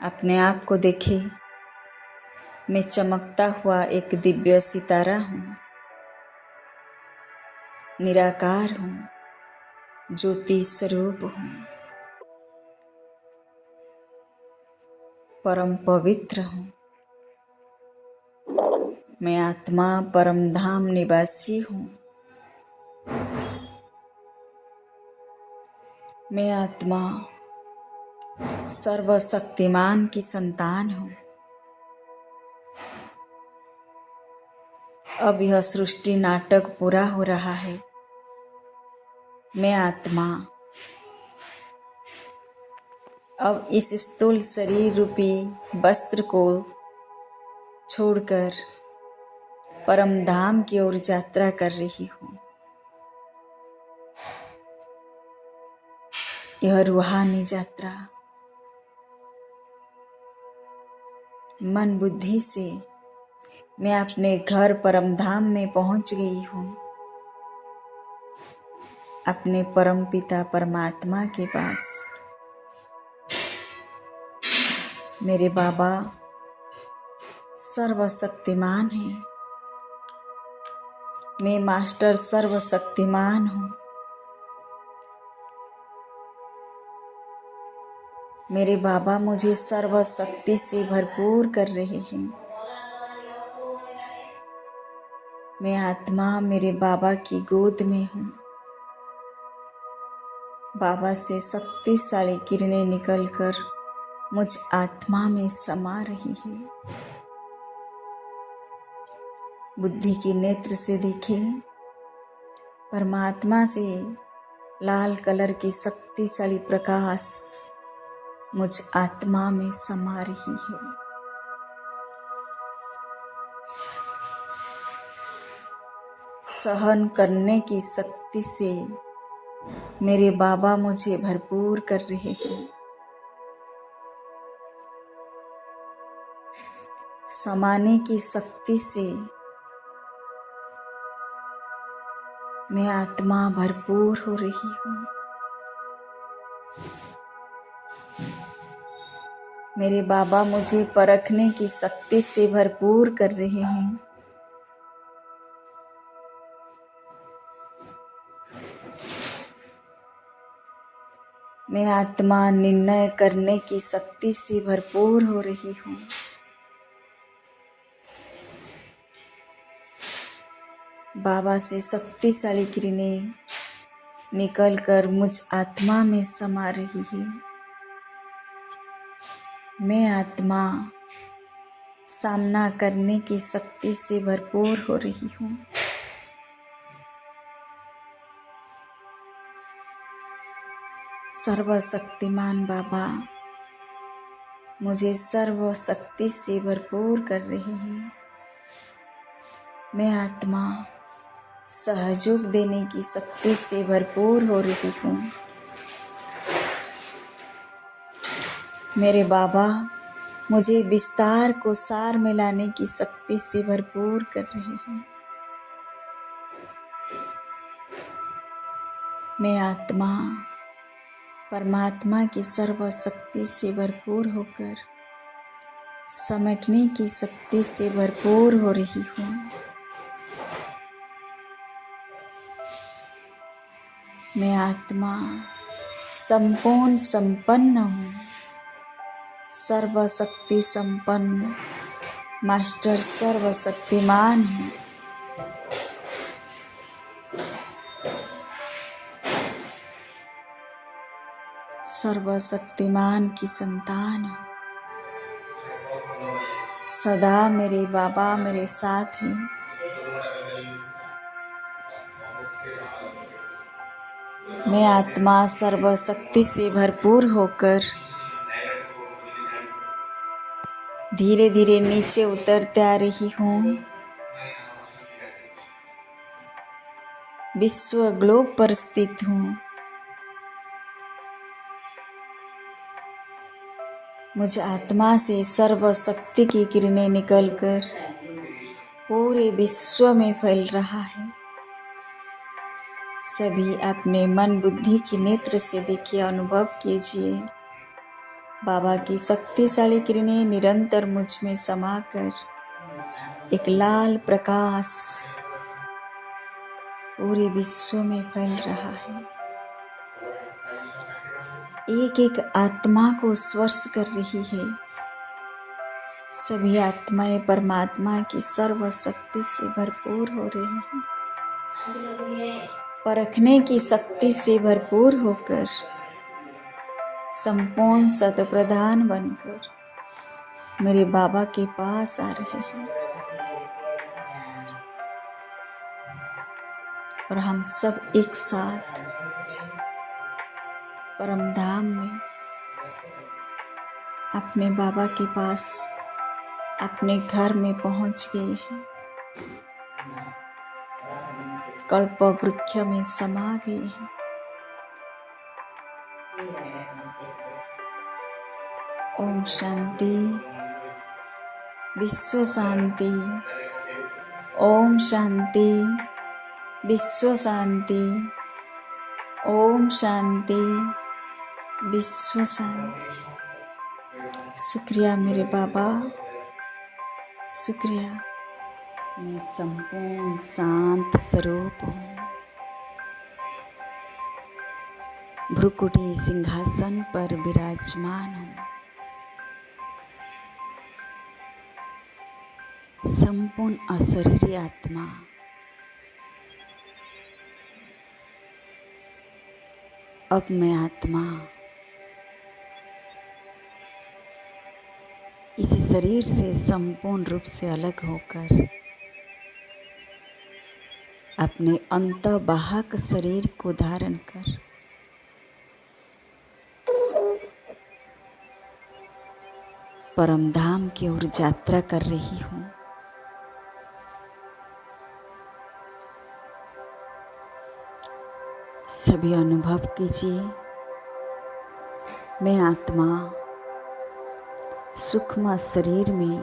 अपने आप को देखे, मैं चमकता हुआ एक दिव्य सितारा हूँ, निराकार हूँ, ज्योति स्वरूप हूँ, परम पवित्र हूँ। मैं आत्मा परम धाम निवासी हूँ। मैं आत्मा सर्वशक्तिमान की संतान हूँ। अब यह सृष्टि नाटक पूरा हो रहा है। मैं आत्मा अब इस स्थूल शरीर रूपी वस्त्र को छोड़कर परम धाम की ओर यात्रा कर रही हूँ। यह रूहानी यात्रा मन बुद्धि से मैं अपने घर परम धाम में पहुँच गई हूँ, अपने परम पिता परमात्मा के पास। मेरे बाबा सर्वशक्तिमान हैं। मैं मास्टर सर्वशक्तिमान हूँ। मेरे बाबा मुझे सर्वशक्ति से भरपूर कर रहे हैं। मैं आत्मा मेरे बाबा की गोद में हूँ। बाबा से शक्तिशाली किरणें निकलकर मुझ आत्मा में समा रही है। बुद्धि के नेत्र से दिखे परमात्मा से लाल कलर की शक्तिशाली प्रकाश मुझ आत्मा में समा रही है। सहन करने की शक्ति से मेरे बाबा मुझे भरपूर कर रहे हैं। समाने की शक्ति से मैं आत्मा भरपूर हो रही हूँ। मेरे बाबा मुझे परखने की शक्ति से भरपूर कर रहे हैं। मैं आत्मा निर्णय करने की शक्ति से भरपूर हो रही हूँ। बाबा से शक्तिशाली किरणें निकलकर मुझ आत्मा में समा रही है। मैं आत्मा सामना करने की शक्ति से भरपूर हो रही हूँ। सर्वशक्तिमान बाबा मुझे सर्वशक्ति से भरपूर कर रहे हैं। मैं आत्मा सहयोग देने की शक्ति से भरपूर हो रही हूँ। मेरे बाबा मुझे विस्तार को सार में लाने की शक्ति से भरपूर कर रहे हैं। मैं आत्मा परमात्मा की सर्वशक्ति से भरपूर होकर समेटने की शक्ति से भरपूर हो रही हूँ। मैं आत्मा संपूर्ण संपन्न हूँ। सर्वशक्ति संपन्न मास्टर सर्वशक्तिमान हूँ। सर्वशक्तिमान की संतान हूँ। सदा मेरे बाबा मेरे साथ हैं। मैं आत्मा सर्वशक्ति से भरपूर होकर धीरे धीरे नीचे उतरते आ रही हूँ। विश्व ग्लोब पर स्थित हूँ। मुझ आत्मा से सर्वशक्ति की किरणें निकलकर पूरे विश्व में फैल रहा है। सभी अपने मन बुद्धि के नेत्र से देखिए, अनुभव कीजिए। बाबा की शक्तिशाली किरणें निरंतर मुझ में समाकर एक लाल प्रकाश पूरे विश्व में फैल रहा है। एक एक आत्मा को स्पर्श कर रही है। सभी आत्माएं परमात्मा की सर्वशक्ति से भरपूर हो रही हैं। परखने की शक्ति से भरपूर होकर संपूर्ण शतप्रधान बनकर मेरे बाबा के पास आ रहे हैं। और हम सब एक साथ परमधाम में अपने बाबा के पास अपने घर में पहुंच गए हैं। कल्प वृक्ष में समा गए हैं। ओम शांति, विश्व शांति। ओम शांति, विश्व शांति। ओम शांति, विश्व शांति। शुक्रिया मेरे बाबा, शुक्रिया। मैं संपूर्ण शांत स्वरूप हूँ। भ्रुकुटी सिंहासन पर विराजमान हूँ। संपूर्ण अशरीरी आत्मा अब मैं आत्मा इस शरीर से संपूर्ण रूप से अलग होकर अपने अंतर्वाहक शरीर को धारण कर परमधाम की ओर यात्रा कर रही हूँ। सभी अनुभव कीजिए, मैं आत्मा सूक्ष्म शरीर में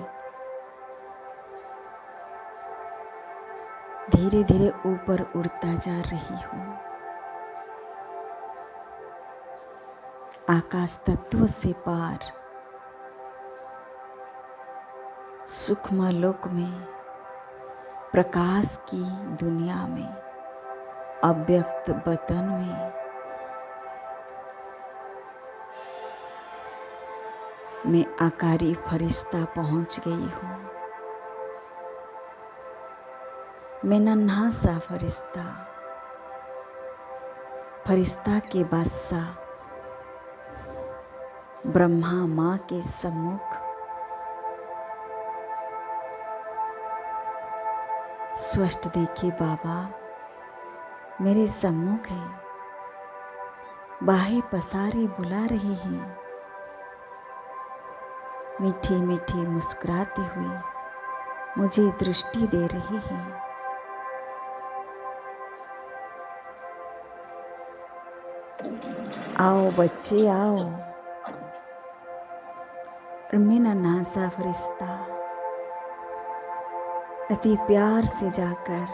धीरे धीरे ऊपर उड़ता जा रही हूँ। आकाश तत्व से पार सूक्ष्म लोक में, प्रकाश की दुनिया में, अव्यक्त वतन में मैं आकारी फरिश्ता पहुंच गई हूँ। मैं नन्हा सा फरिश्ता, फरिश्ता के बादशाह ब्रह्मा माँ के सम्मुख स्पष्ट देखिए बाबा मेरे सम्मुख है। बाहें पसारे बुला रहे हैं। मीठी मीठी मुस्कुराते हुए मुझे दृष्टि दे रहे हैं। आओ बच्चे आओ। और मैं नन्हा सा फरिश्ता अति प्यार से जाकर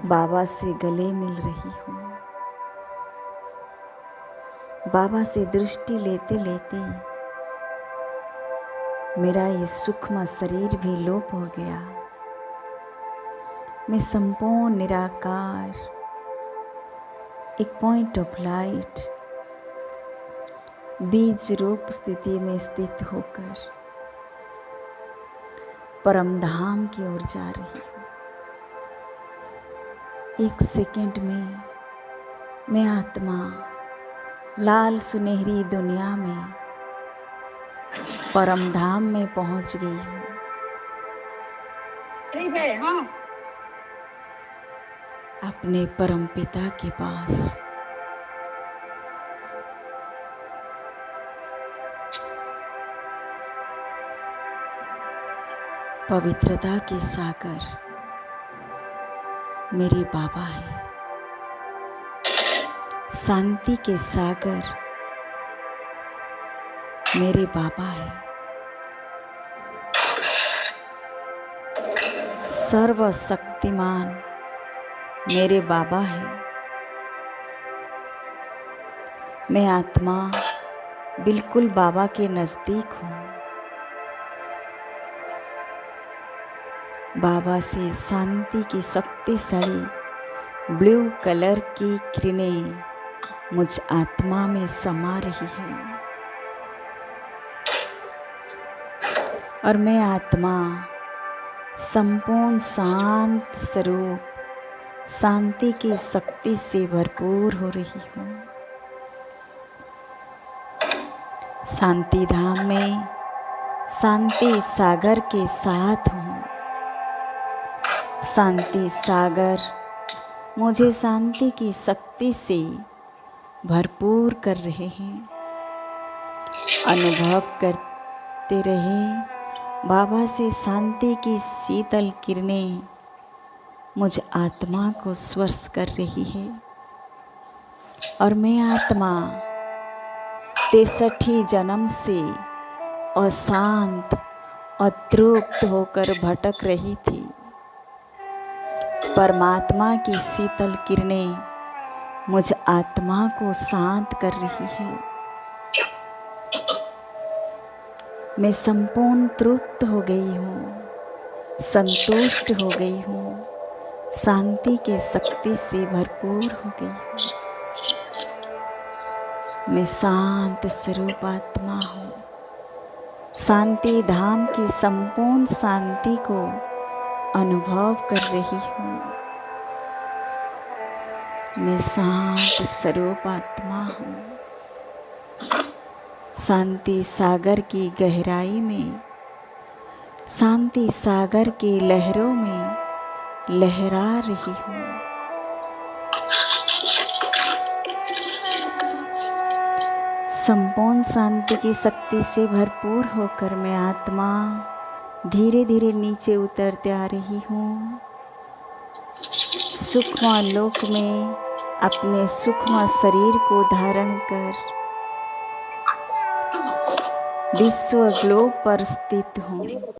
बाबा से गले मिल रही हूँ। बाबा से दृष्टि लेते लेते मेरा ये सूक्ष्म शरीर भी लोप हो गया। मैं संपूर्ण निराकार एक पॉइंट ऑफ लाइट बीज रूप स्थिति में स्थित होकर परमधाम की ओर जा रही हूँ। एक सेकंड में मैं आत्मा लाल सुनहरी दुनिया में परमधाम में पहुंच गई हूँ। ठीक है, हाँ। अपने परमपिता के पास पवित्रता के सागर मेरे बाबा है। शांति के सागर मेरे बाबा है। सर्वशक्तिमान मेरे बाबा है। मैं आत्मा बिल्कुल बाबा के नज़दीक हूँ। बाबा से शांति की शक्तिशाली ब्लू कलर की किरणें मुझ आत्मा में समा रही है और मैं आत्मा संपूर्ण शांत स्वरूप शांति की शक्ति से भरपूर हो रही हूँ। शांति धाम में शांति सागर के साथ हूँ। शांति सागर मुझे शांति की शक्ति से भरपूर कर रहे हैं। अनुभव करते रहे बाबा से शांति की शीतल किरणें मुझ आत्मा को स्पर्श कर रही है और मैं आत्मा 63 जन्म से अशांत अतृप्त होकर भटक रही थी। परमात्मा की शीतल किरणें मुझ आत्मा को शांत कर रही है। मैं संपूर्ण तृप्त हो गई हूँ, संतुष्ट हो गई हूँ, शांति के शक्ति से भरपूर हो गई हूँ। मैं शांत स्वरूप आत्मा हूँ। शांति धाम की संपूर्ण शांति को अनुभव कर रही हूँ। मैं शांत स्वरूप आत्मा हूँ। शांति सागर की गहराई में, शांति सागर की लहरों में लहरा रही हूँ। संपूर्ण शांति की शक्ति से भरपूर होकर मैं आत्मा धीरे धीरे नीचे उतरते आ रही हूँ। सूक्ष्म लोक में अपने सूक्ष्म शरीर को धारण कर विश्व ग्लोब पर स्थित हूँ।